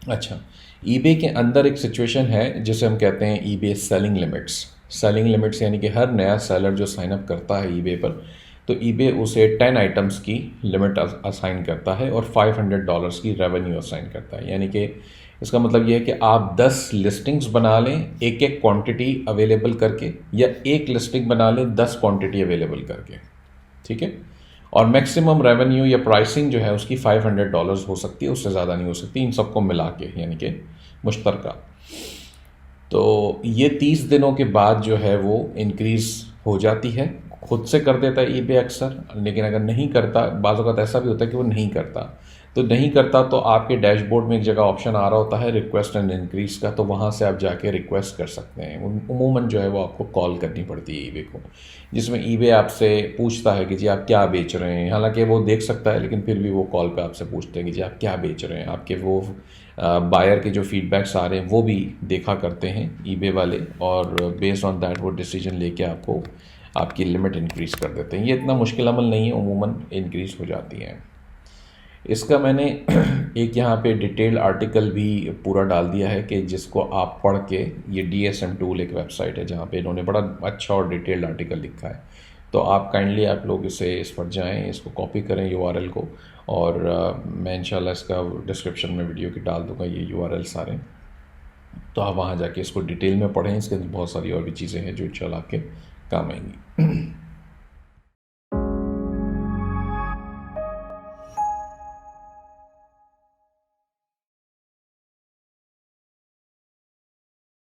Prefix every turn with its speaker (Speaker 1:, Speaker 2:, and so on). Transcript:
Speaker 1: अच्छा, ईबे के अंदर एक सिचुएशन है जिसे हम कहते हैं eBay selling limits. Selling limits यानी कि हर नया सेलर जो साइन अप करता है ईबे पर, तो ईबे उसे 10 आइटम्स की लिमिट असाइन करता है और $500 की रेवेन्यू असाइन करता है। यानी कि इसका मतलब यह है कि आप 10 लिस्टिंग्स बना लें एक एक क्वांटिटी अवेलेबल करके, या एक लिस्टिंग बना लें 10 क्वांटिटी अवेलेबल करके, ठीक है। और मैक्सिमम रेवेन्यू या प्राइसिंग जो है उसकी $500 हो सकती है, उससे ज़्यादा नहीं हो सकती इन सबको मिला के, यानी कि मुश्तरका। तो ये 30 दिनों के बाद जो है वो इंक्रीज़ हो जाती है, खुद से कर देता है ईबे अक्सर। लेकिन अगर नहीं करता, बाज़ औक़ात ऐसा भी होता है कि वो नहीं करता, तो नहीं करता तो आपके डैशबोर्ड में एक जगह ऑप्शन आ रहा होता है रिक्वेस्ट एंड इंक्रीज़ का, तो वहाँ से आप जाके रिक्वेस्ट कर सकते हैं। उमूमन जो है वो आपको कॉल करनी पड़ती है ईबे को, जिसमें ईबे आपसे पूछता है कि जी आप क्या बेच रहे हैं। हालांकि वो देख सकता है, लेकिन फिर भी वो कॉल पे आपसे पूछते हैं कि जी आप क्या बेच रहे हैं। आपके वो बायर के जो फीडबैक्स आ रहे हैं वो भी देखा करते हैं ईबे वाले, और बेस्ड ऑन दैट वो डिसीजन लेके आपको आपकी लिमिट इंक्रीज़ कर देते हैं। ये इतना मुश्किल अमल नहीं है, उमूमन इंक्रीज़ हो जाती है। इसका मैंने एक यहाँ पे डिटेल आर्टिकल भी पूरा डाल दिया है कि जिसको आप पढ़ के, ये DSM टूल एक वेबसाइट है जहाँ पे इन्होंने बड़ा अच्छा और डिटेल्ड आर्टिकल लिखा है। तो आप काइंडली आप लोग इस पर जाएं, इसको कॉपी करें URL को, और मैं इंशाल्लाह इसका डिस्क्रिप्शन में वीडियो की डाल दूँगा ये URL सारे। तो आप वहाँ जाके इसको डिटेल में पढ़ें, इसके अंदर बहुत सारी और भी चीज़ें हैं जो इंशाल्लाह आपके काम आएंगी।